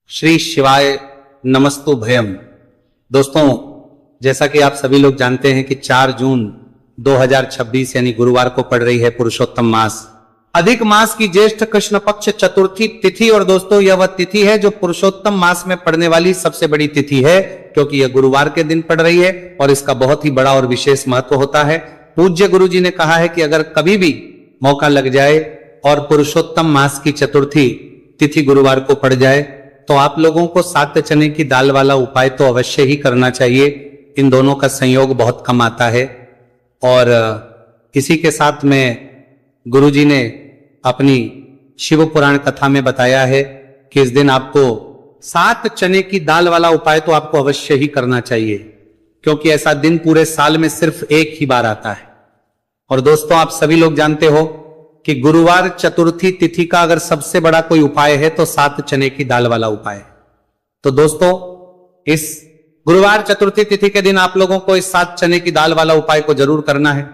श्री शिवाय नमस्तु भयम। दोस्तों, जैसा कि आप सभी लोग जानते हैं कि 4 जून 2026 यानी गुरुवार को पड़ रही है पुरुषोत्तम मास, अधिक मास की ज्येष्ठ कृष्ण पक्ष चतुर्थी तिथि। और दोस्तों, यह वह तिथि है जो पुरुषोत्तम मास में पड़ने वाली सबसे बड़ी तिथि है, क्योंकि यह गुरुवार के दिन पड़ रही है और इसका बहुत ही बड़ा और विशेष महत्व होता है। पूज्य गुरु जी ने कहा है कि अगर कभी भी मौका लग जाए और पुरुषोत्तम मास की चतुर्थी तिथि गुरुवार को पड़ जाए तो आप लोगों को 7 चने की दाल वाला उपाय तो अवश्य ही करना चाहिए। इन दोनों का संयोग बहुत कम आता है। और इसी के साथ में गुरुजी ने अपनी शिव पुराण कथा में बताया है कि इस दिन आपको 7 चने की दाल वाला उपाय तो आपको अवश्य ही करना चाहिए, क्योंकि ऐसा दिन पूरे साल में सिर्फ एक ही बार आता है। और दोस्तों, आप सभी लोग जानते हो कि गुरुवार चतुर्थी तिथि का अगर सबसे बड़ा कोई उपाय है तो 7 चने की दाल वाला उपाय। तो दोस्तों, इस गुरुवार चतुर्थी तिथि के दिन आप लोगों को इस 7 चने की दाल वाला उपाय को जरूर करना है।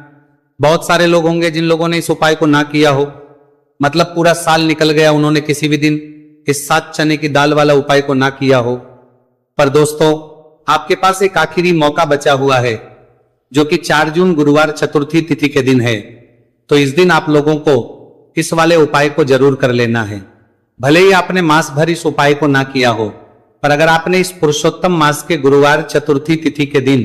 बहुत सारे लोग होंगे जिन लोगों ने इस उपाय को ना किया हो, मतलब पूरा साल निकल गया, उन्होंने किसी भी दिन इस 7 चने की दाल वाला उपाय को ना किया हो। पर दोस्तों, आपके पास एक आखिरी मौका बचा हुआ है, जो कि 4 जून गुरुवार चतुर्थी तिथि के दिन है। तो इस दिन आप लोगों को इस वाले उपाय को जरूर कर लेना है। भले ही आपने मास भर इस उपाय को ना किया हो, पर अगर आपने इस पुरुषोत्तम मास के गुरुवार चतुर्थी तिथि के दिन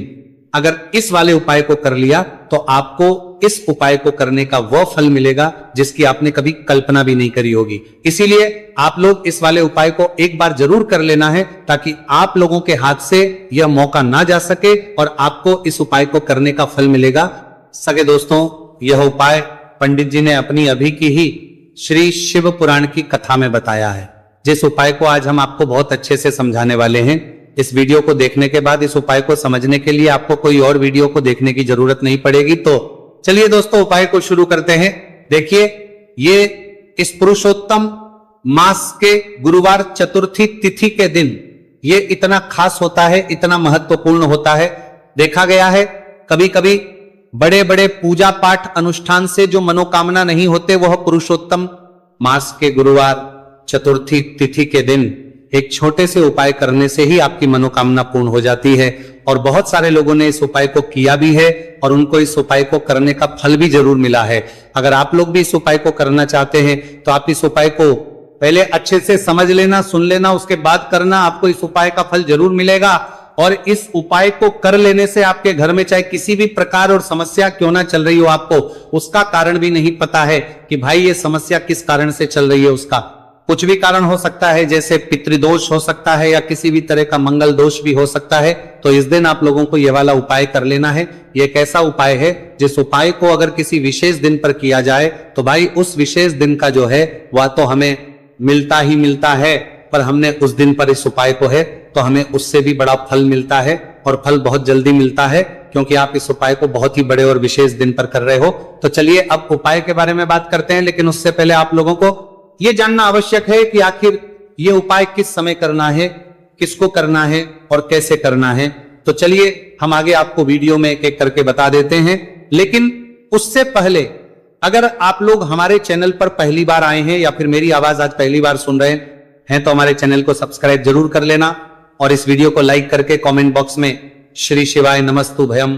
अगर इस वाले उपाय को कर लिया तो आपको इस उपाय को करने का वह फल मिलेगा जिसकी आपने कभी कल्पना भी नहीं करी होगी। इसीलिए आप लोग इस वाले उपाय को एक बार जरूर कर लेना है, ताकि आप लोगों के हाथ से यह मौका ना जा सके और आपको इस उपाय को करने का फल मिलेगा। सगे दोस्तों, यह उपाय पंडित जी ने अपनी अभी की ही श्री शिव पुराण की कथा में बताया है, जिस उपाय को आज हम आपको बहुत अच्छे से समझाने वाले हैं। इस वीडियो को देखने के बाद इस उपाय को समझने के लिए आपको कोई और वीडियो को देखने की जरूरत नहीं पड़ेगी। तो चलिए दोस्तों, उपाय को शुरू करते हैं। देखिए, ये इस पुरुषोत्तम मास के गुरुवार चतुर्थी तिथि के दिन ये इतना खास होता है, इतना महत्वपूर्ण होता है। देखा गया है कभी कभी बड़े बड़े पूजा पाठ अनुष्ठान से जो मनोकामना नहीं होते, वह पुरुषोत्तम मास के गुरुवार चतुर्थी तिथि के दिन एक छोटे से उपाय करने से ही आपकी मनोकामना पूर्ण हो जाती है। और बहुत सारे लोगों ने इस उपाय को किया भी है और उनको इस उपाय को करने का फल भी जरूर मिला है। अगर आप लोग भी इस उपाय को करना चाहते हैं तो आप इस उपाय को पहले अच्छे से समझ लेना, सुन लेना, उसके बाद करना। आपको इस उपाय का फल जरूर मिलेगा। और इस उपाय को कर लेने से आपके घर में चाहे किसी भी प्रकार और समस्या क्यों ना चल रही हो, आपको उसका कारण भी नहीं पता है कि भाई ये समस्या किस कारण से चल रही है। उसका कुछ भी कारण हो सकता है, जैसे पितृदोष हो सकता है या किसी भी तरह का मंगल दोष भी हो सकता है। तो इस दिन आप लोगों को यह वाला उपाय कर लेना है। यह एक ऐसा उपाय है जिस उपाय को अगर किसी विशेष दिन पर किया जाए तो भाई उस विशेष दिन का जो है वह तो हमें मिलता ही मिलता है, पर हमने उस दिन पर इस उपाय को है तो हमें उससे भी बड़ा फल मिलता है, और फल बहुत जल्दी मिलता है, क्योंकि आप इस उपाय को बहुत ही बड़े और विशेष दिन पर कर रहे हो। तो चलिए अब उपाय के बारे में बात करते हैं, लेकिन उससे पहले आप लोगों को यह जानना आवश्यक है कि आखिर यह उपाय किस समय करना है, किसको करना है और कैसे करना है। तो चलिए हम आगे आपको वीडियो में एक एक करके बता देते हैं। लेकिन उससे पहले अगर आप लोग हमारे चैनल पर पहली बार आए हैं या फिर मेरी आवाज आज पहली बार सुन रहे हैं तो हमारे चैनल को सब्सक्राइब जरूर कर लेना और इस वीडियो को लाइक करके कमेंट बॉक्स में श्री शिवाय नमस्तु भयम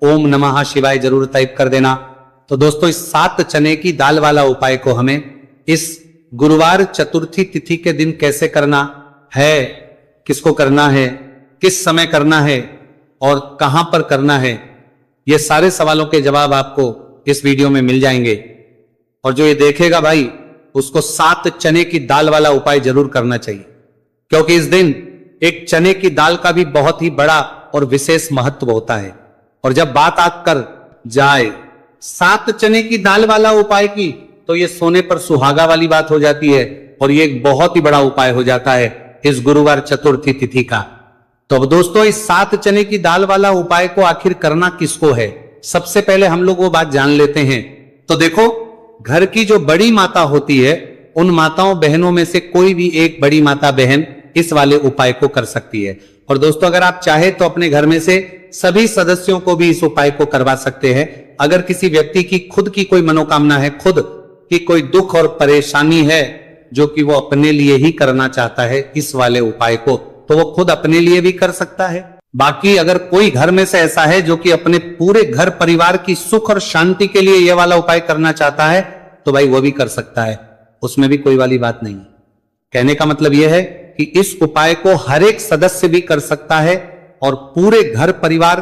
ओम नमः शिवाय जरूर टाइप कर देना। तो दोस्तों, इस 7 चने की दाल वाला उपाय को हमें इस गुरुवार चतुर्थी तिथि के दिन कैसे करना है, किसको करना है, किस समय करना है और कहां पर करना है, ये सारे सवालों के जवाब आपको इस वीडियो में मिल जाएंगे। और जो ये देखेगा भाई, उसको 7 चने की दाल वाला उपाय जरूर करना चाहिए, क्योंकि इस दिन एक चने की दाल का भी बहुत ही बड़ा और विशेष महत्व होता है। और जब बात आकर जाए 7 चने की दाल वाला उपाय की, तो ये सोने पर सुहागा वाली बात हो जाती है और ये एक बहुत ही बड़ा उपाय हो जाता है इस गुरुवार चतुर्थी तिथि का। तो अब दोस्तों, इस 7 चने की दाल वाला उपाय को आखिर करना किसको है, सबसे पहले हम लोग वो बात जान लेते हैं। तो देखो, घर की जो बड़ी माता होती है, उन माताओं बहनों में से कोई भी एक बड़ी माता बहन इस वाले उपाय को कर सकती है। और दोस्तों, अगर आप चाहे तो अपने घर में से सभी सदस्यों को भी इस उपाय को करवा सकते हैं। अगर किसी व्यक्ति की खुद की कोई मनोकामना है, खुद की कोई दुख और परेशानी है, जो कि वो अपने लिए ही करना चाहता है इस वाले उपाय को, तो वो खुद अपने लिए भी कर सकता है। बाकी अगर कोई घर में से ऐसा है जो कि अपने पूरे घर परिवार की सुख और शांति के लिए यह वाला उपाय करना चाहता है, तो भाई वो भी कर सकता है, उसमें भी कोई वाली बात नहीं। कहने का मतलब यह है कि इस उपाय को हर एक सदस्य भी कर सकता है और पूरे घर परिवार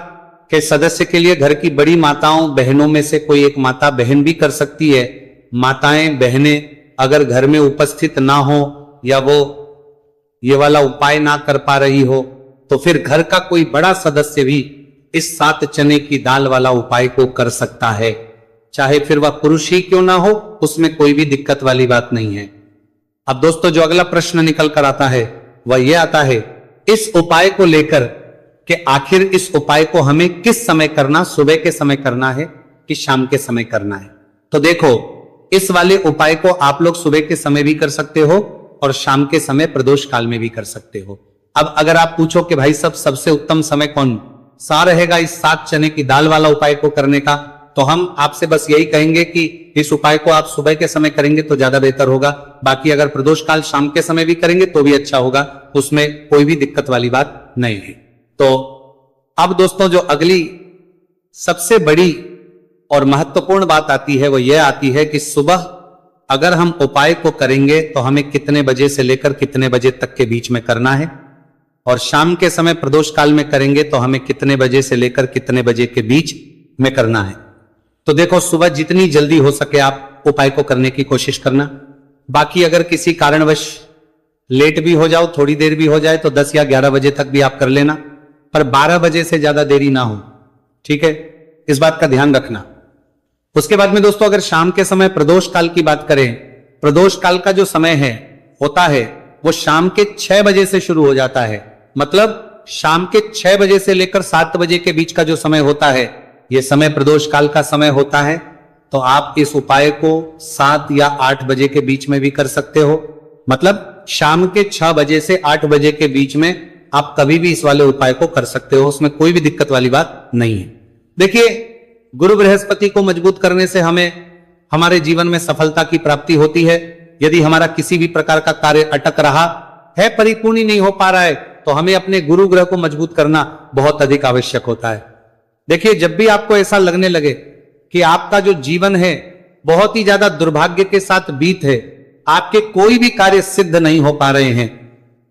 के सदस्य के लिए घर की बड़ी माताओं बहनों में से कोई एक माता बहन भी कर सकती है। माताएं बहनें अगर घर में उपस्थित ना हो या वो ये वाला उपाय ना कर पा रही हो, तो फिर घर का कोई बड़ा सदस्य भी इस 7 चने की दाल वाला उपाय को कर सकता है, चाहे फिर वह पुरुष ही क्यों ना हो, उसमें कोई भी दिक्कत वाली बात नहीं है। अब दोस्तों जो अगला प्रश्न निकल कर आता है वह यह आता है इस उपाय को लेकर कि आखिर इस उपाय को हमें किस समय करना, सुबह के समय करना है कि शाम के समय करना है। तो देखो, इस वाले उपाय को आप लोग सुबह के समय भी कर सकते हो और शाम के समय प्रदोष काल में भी कर सकते हो। अब अगर आप पूछो कि भाई सबसे उत्तम समय कौन सा रहेगा इस 7 चने की दाल वाला उपाय को करने का, तो हम आपसे बस यही कहेंगे कि इस उपाय को आप सुबह के समय करेंगे तो ज्यादा बेहतर होगा। बाकी अगर प्रदोष काल शाम के समय भी करेंगे तो भी अच्छा होगा, उसमें कोई भी दिक्कत वाली बात नहीं है। तो अब दोस्तों जो अगली सबसे बड़ी और महत्वपूर्ण बात आती है वो यह आती है कि सुबह अगर हम उपाय को करेंगे तो हमें कितने बजे से लेकर कितने बजे तक के बीच में करना है, और शाम के समय प्रदोष काल में करेंगे तो हमें कितने बजे से लेकर कितने बजे के बीच में करना है। तो देखो, सुबह जितनी जल्दी हो सके आप उपाय को करने की कोशिश करना। बाकी अगर किसी कारणवश लेट भी हो जाओ, थोड़ी देर भी हो जाए, तो 10 या 11 बजे तक भी आप कर लेना, पर 12 बजे से ज्यादा देरी ना हो, ठीक है, इस बात का ध्यान रखना। उसके बाद में दोस्तों अगर शाम के समय प्रदोष काल की बात करें, प्रदोष काल का जो समय है होता है वो शाम के 6 बजे से शुरू हो जाता है। मतलब शाम के 6 बजे से लेकर 7 बजे के बीच का जो समय होता है, यह समय प्रदोष काल का समय होता है। तो आप इस उपाय को 7 या 8 बजे के बीच में भी कर सकते हो। मतलब शाम के 6 बजे से 8 बजे के बीच में आप कभी भी इस वाले उपाय को कर सकते हो, उसमें कोई भी दिक्कत वाली बात नहीं है। देखिए, गुरु बृहस्पति को मजबूत करने से हमें हमारे जीवन में सफलता की प्राप्ति होती है। यदि हमारा किसी भी प्रकार का कार्य अटक रहा है, परिपूर्ण नहीं हो पा रहा है, तो हमें अपने गुरु ग्रह को मजबूत करना बहुत अधिक आवश्यक होता है। देखिए, जब भी आपको ऐसा लगने लगे कि आपका जो जीवन है बहुत ही ज्यादा दुर्भाग्य के साथ बीत है, आपके कोई भी कार्य सिद्ध नहीं हो पा रहे हैं,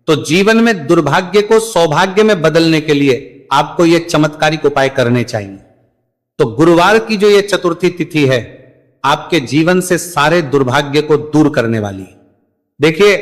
तो जीवन में दुर्भाग्य को सौभाग्य में बदलने के लिए आपको यह चमत्कारिक उपाय करने चाहिए। तो गुरुवार की जो ये चतुर्थी तिथि है आपके जीवन से सारे दुर्भाग्य को दूर करने वाली है। देखिए,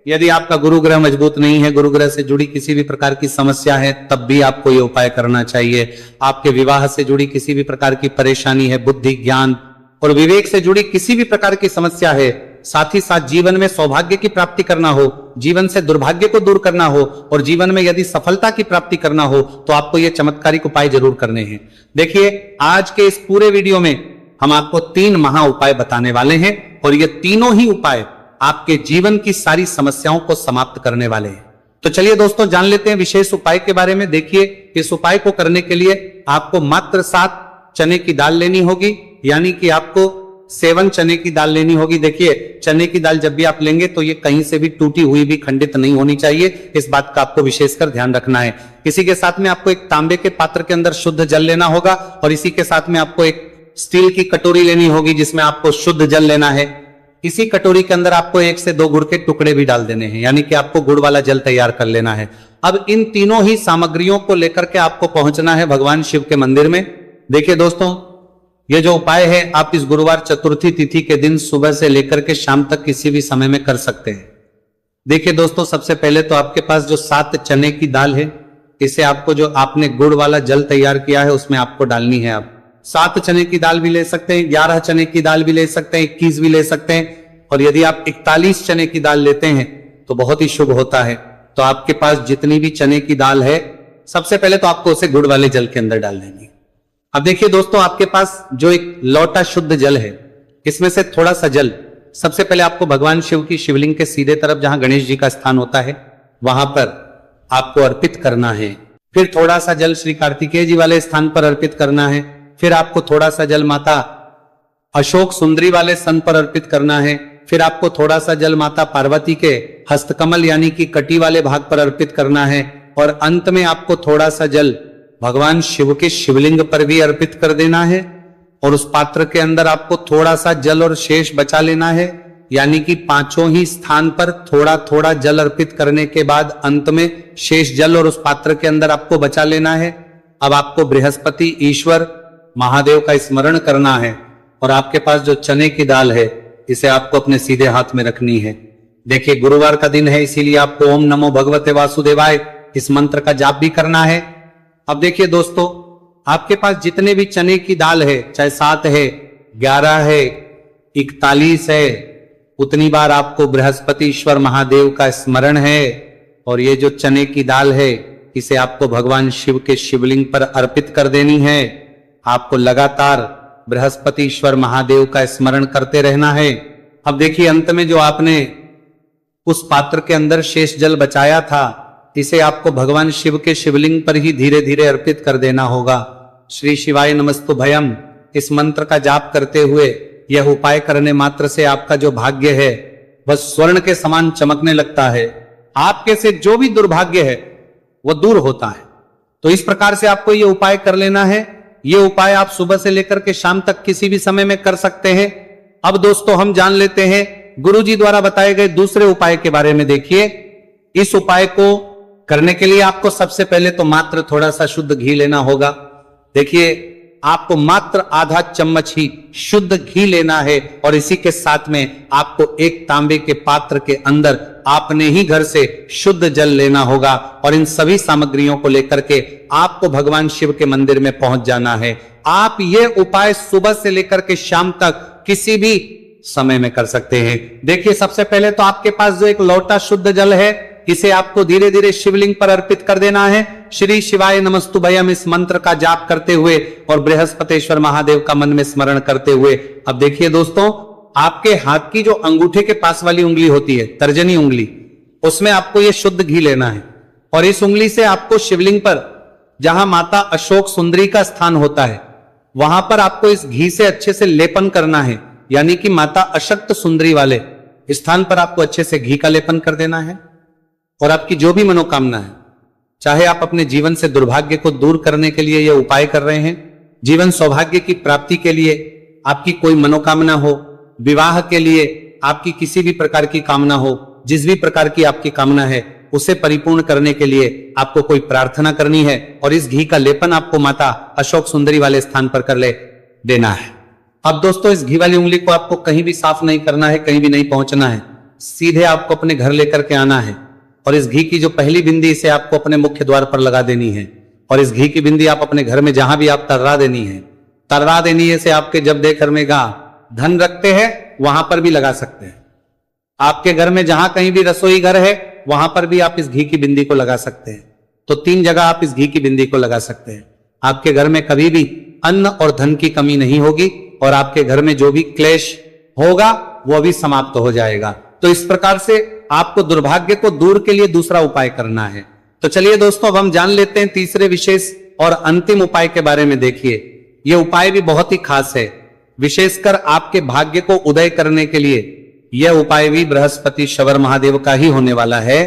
यदि आपका गुरु ग्रह मजबूत नहीं है, गुरु ग्रह से जुड़ी किसी भी प्रकार की समस्या है, तब भी आपको ये उपाय करना चाहिए। आपके विवाह से जुड़ी किसी भी प्रकार की परेशानी है, बुद्धि ज्ञान और विवेक से जुड़ी किसी भी प्रकार की समस्या है, साथ ही साथ जीवन में सौभाग्य की प्राप्ति करना हो, जीवन से दुर्भाग्य को दूर करना हो और जीवन में यदि सफलता की प्राप्ति करना हो, तो आपको यह चमत्कारिक उपाय जरूर करने हैं। देखिए, आज के इस पूरे वीडियो में हम आपको 3 महा उपाय बताने वाले हैं और ये तीनों ही उपाय आपके जीवन की सारी समस्याओं को समाप्त करने वाले हैं। तो चलिए दोस्तों, जान लेते हैं विशेष उपाय के बारे में। देखिए, इस उपाय को करने के लिए आपको मात्र 7 चने की दाल लेनी होगी, यानी कि आपको 7 चने की दाल लेनी होगी। देखिए, चने की दाल जब भी आप लेंगे तो ये कहीं से भी टूटी हुई भी खंडित नहीं होनी चाहिए, इस बात का आपको विशेषकर ध्यान रखना है। इसी के साथ में आपको एक तांबे के पात्र के अंदर शुद्ध जल लेना होगा और इसी के साथ में आपको एक स्टील की कटोरी लेनी होगी जिसमें आपको शुद्ध जल लेना है। इसी कटोरी के अंदर आपको 1 से 2 गुड़ के टुकड़े भी डाल देने हैं, यानी कि आपको गुड़ वाला जल तैयार कर लेना है। अब इन तीनों ही सामग्रियों को लेकर के आपको पहुंचना है भगवान शिव के मंदिर में। देखिए दोस्तों, ये जो उपाय है आप इस गुरुवार चतुर्थी तिथि के दिन सुबह से लेकर के शाम तक किसी भी समय में कर सकते हैं। देखिए दोस्तों, सबसे पहले तो आपके पास जो 7 चने की दाल है, इसे आपको जो आपने गुड़ वाला जल तैयार किया है उसमें आपको डालनी है। आप 7 चने की दाल भी ले सकते हैं, 11 चने की दाल भी ले सकते हैं, 21 भी ले सकते हैं, और यदि आप 41 चने की दाल लेते हैं तो बहुत ही शुभ होता है। तो आपके पास जितनी भी चने की दाल है, सबसे पहले तो आपको उसे गुड़ वाले जल के अंदर डाल देनी है। अब देखिए दोस्तों, आपके पास जो एक लोटा शुद्ध जल है, इसमें से थोड़ा सा जल सबसे पहले आपको भगवान शिव की शिवलिंग के सीधे तरफ जहां गणेश जी का स्थान होता है वहां पर आपको अर्पित करना है। फिर थोड़ा सा जल श्री कार्तिकेय जी वाले स्थान पर अर्पित करना है। फिर आपको थोड़ा सा जल माता अशोक सुंदरी वाले सन पर अर्पित करना है। फिर आपको थोड़ा सा जल माता पार्वती के हस्तकमल यानी कि कटी वाले भाग पर अर्पित करना है, और अंत में आपको थोड़ा सा जल भगवान शिव के शिवलिंग पर भी अर्पित कर देना है। और उस पात्र के अंदर आपको थोड़ा सा जल और शेष बचा लेना है, यानी कि पांचों ही स्थान पर थोड़ा थोड़ा जल अर्पित करने के बाद अंत में शेष जल और उस पात्र के अंदर आपको बचा लेना है। अब आपको बृहस्पति ईश्वर महादेव का स्मरण करना है, और आपके पास जो चने की दाल है इसे आपको अपने सीधे हाथ में रखनी है। देखिए गुरुवार का दिन है, इसीलिए आपको ओम नमो भगवते वासुदेवाय इस मंत्र का जाप भी करना है। अब देखिए दोस्तों, आपके पास जितने भी चने की दाल है, चाहे 7 है, 11 है, 41 है, उतनी बार आपको बृहस्पति ईश्वर महादेव का स्मरण है। और ये जो चने की दाल है इसे आपको भगवान शिव के शिवलिंग पर अर्पित कर देनी है। आपको लगातार बृहस्पति ईश्वर महादेव का स्मरण करते रहना है। अब देखिए अंत में जो आपने उस पात्र के अंदर शेष जल बचाया था, इसे आपको भगवान शिव के शिवलिंग पर ही धीरे धीरे अर्पित कर देना होगा। श्री शिवाय नमस्तुभयम इस मंत्र का जाप करते हुए यह उपाय करने मात्र से आपका जो भाग्य है वह स्वर्ण के समान चमकने लगता है। आपके से जो भी दुर्भाग्य है वह दूर होता है। तो इस प्रकार से आपको यह उपाय कर लेना है। यह उपाय आप सुबह से लेकर के शाम तक किसी भी समय में कर सकते हैं। अब दोस्तों हम जान लेते हैं गुरुजी द्वारा बताए गए दूसरे उपाय के बारे में। देखिए इस उपाय को करने के लिए आपको सबसे पहले तो मात्र थोड़ा सा शुद्ध घी लेना होगा। देखिए आपको मात्र आधा चम्मच ही शुद्ध घी लेना है, और इसी के साथ में आपको एक तांबे के पात्र के अंदर आपने ही घर से शुद्ध जल लेना होगा। और इन सभी सामग्रियों को लेकर के आपको भगवान शिव के मंदिर में पहुंच जाना है। आप ये उपाय सुबह से लेकर के शाम तक किसी भी समय में कर सकते हैं। देखिए सबसे पहले तो आपके पास जो एक लोटा शुद्ध जल है, इसे आपको धीरे धीरे शिवलिंग पर अर्पित कर देना है। श्री शिवाय नमस्तुभयम इस मंत्र का जाप करते हुए और बृहस्पतेश्वर महादेव का मन में स्मरण करते हुए। अब देखिए दोस्तों, आपके हाथ की जो अंगूठे के पास वाली उंगली होती है, तर्जनी उंगली, उसमें आपको यह शुद्ध घी लेना है, और इस उंगली से आपको शिवलिंग पर जहां माता अशोक सुंदरी का स्थान होता है वहां पर आपको इस घी से अच्छे से लेपन करना है। यानी कि माता अशक्त सुंदरी वाले स्थान पर आपको अच्छे से घी का लेपन कर देना है। और आपकी जो भी मनोकामना है, चाहे आप अपने जीवन से दुर्भाग्य को दूर करने के लिए यह उपाय कर रहे हैं, जीवन सौभाग्य की प्राप्ति के लिए आपकी कोई मनोकामना हो, विवाह के लिए आपकी किसी भी प्रकार की कामना हो, जिस भी प्रकार की आपकी कामना है उसे परिपूर्ण करने के लिए आपको कोई प्रार्थना करनी है, और इस घी का लेपन आपको माता अशोक सुंदरी वाले स्थान पर कर ले देना है। अब दोस्तों इस घी वाली उंगली को आपको कहीं भी साफ नहीं करना है, कहीं भी नहीं पहुंचना है, सीधे आपको अपने घर लेकर के आना है। और इस घी की जो पहली बिंदी इसे आपको अपने मुख्य द्वार पर लगा देनी है, और इस घी की बिंदी आप अपने घर में जहां भी आप तर्रा देनी है इसे आपके जब देकर में गा धन रखते हैं वहां पर भी लगा सकते हैं। आपके घर में जहां कहीं भी रसोई घर है वहां पर भी आप इस घी की बिंदी को लगा सकते हैं। तो 3 जगह आप इस घी की बिंदी को लगा सकते हैं। आपके घर में कभी भी अन्न और धन की कमी नहीं होगी, और आपके घर में जो भी क्लेश होगा वो भी समाप्त हो जाएगा। तो इस प्रकार से आपको दुर्भाग्य को दूर के लिए दूसरा उपाय करना है। तो चलिए दोस्तों अब हम जान लेते हैं तीसरे विशेष और अंतिम उपाय के बारे में। देखिए यह उपाय भी बहुत ही खास है, विशेषकर आपके भाग्य को उदय करने के लिए यह उपाय भी बृहस्पति ईश्वर महादेव का ही होने वाला है।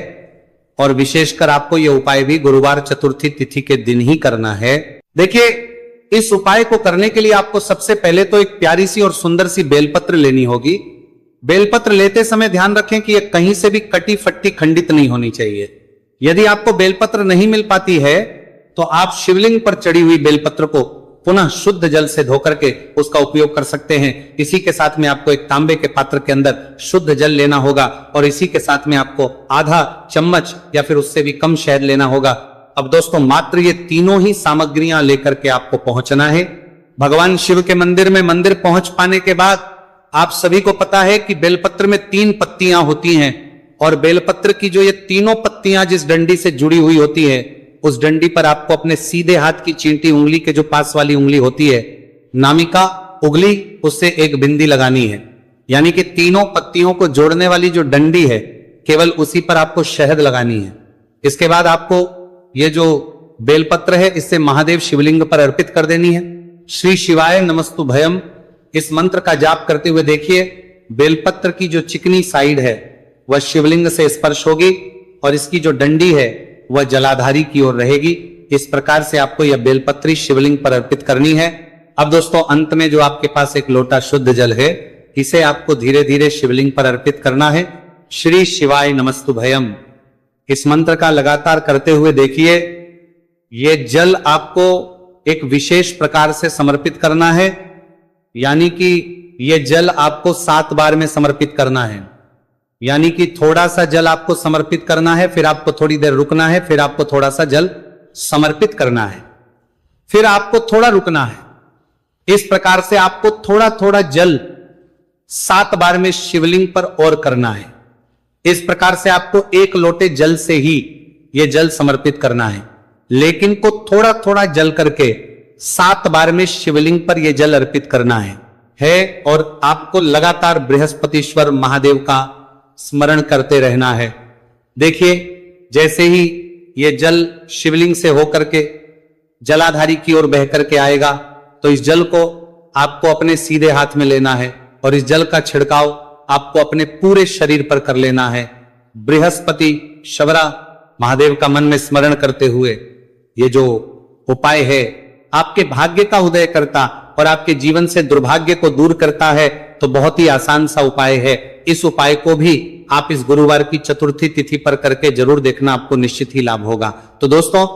और विशेषकर आपको यह उपाय भी गुरुवार चतुर्थी तिथि के दिन ही करना है। देखिए इस उपाय को करने के लिए आपको सबसे पहले तो एक प्यारी सी और सुंदर सी बेलपत्र लेनी होगी। बेलपत्र लेते समय ध्यान रखें कि यह कहीं से भी कटी फट्टी खंडित नहीं होनी चाहिए। यदि आपको बेलपत्र नहीं मिल पाती है तो आप शिवलिंग पर चढ़ी हुई बेलपत्र को पुनः शुद्ध जल से धोकर के उसका उपयोग कर सकते हैं। इसी के साथ में आपको एक तांबे के पात्र के अंदर शुद्ध जल लेना होगा, और इसी के साथ में आपको आधा चम्मच या फिर उससे भी कम शहद लेना होगा। अब दोस्तों मात्र ये तीनों ही सामग्रियां लेकर के आपको पहुंचना है भगवान शिव के मंदिर में। मंदिर पहुंच पाने के बाद आप सभी को पता है कि बेलपत्र में 3 पत्तियां होती हैं, और बेलपत्र की जो ये तीनों पत्तियां जिस डंडी से जुड़ी हुई होती है उस डंडी पर आपको अपने सीधे हाथ की चींटी उंगली के जो पास वाली उंगली होती है, नामिका उंगली, उससे एक बिंदी लगानी है। यानी कि तीनों पत्तियों को जोड़ने वाली जो डंडी है केवल उसी पर आपको शहद लगानी है। इसके बाद आपको ये जो बेलपत्र है इससे महादेव शिवलिंग पर अर्पित कर देनी है। श्री शिवाय नमस्तुभयम इस मंत्र का जाप करते हुए देखिए बेलपत्र की जो चिकनी साइड है वह शिवलिंग से स्पर्श होगी और इसकी जो डंडी है वह जलाधारी की ओर रहेगी। इस प्रकार से आपको यह बेलपत्री शिवलिंग पर अर्पित करनी है। अब दोस्तों अंत में जो आपके पास एक लोटा शुद्ध जल है, इसे आपको धीरे धीरे शिवलिंग पर अर्पित करना है। श्री शिवाय नमस्तुभयम इस मंत्र का लगातार करते हुए देखिए, ये जल आपको एक विशेष प्रकार से समर्पित करना है, यानी कि यह जल आपको 7 बार में समर्पित करना है। यानी कि थोड़ा सा जल आपको समर्पित करना है, फिर आपको थोड़ी देर रुकना है, फिर आपको थोड़ा सा जल समर्पित करना है, फिर आपको थोड़ा रुकना है। इस प्रकार से आपको थोड़ा थोड़ा जल 7 बार में शिवलिंग पर और करना है। इस प्रकार से आपको 1 लोटे जल से ही यह जल समर्पित करना है, लेकिन को थोड़ा थोड़ा जल करके 7 बार में शिवलिंग पर यह जल अर्पित करना है। और आपको लगातार बृहस्पतिश्वर महादेव का स्मरण करते रहना है। देखिए, जैसे ही यह जल शिवलिंग से होकर के जलाधारी की ओर बह करके आएगा, तो इस जल को आपको अपने सीधे हाथ में लेना है और इस जल का छिड़काव आपको अपने पूरे शरीर पर कर लेना है। बृहस्पति शवरा महादेव का मन में स्मरण करते हुए ये जो उपाय है आपके भाग्य का उदय करता और आपके जीवन से दुर्भाग्य को दूर करता है। तो बहुत ही आसान सा उपाय है। इस उपाय को भी आप इस गुरुवार की चतुर्थी तिथि पर करके जरूर देखना, आपको निश्चित ही लाभ होगा। तो दोस्तों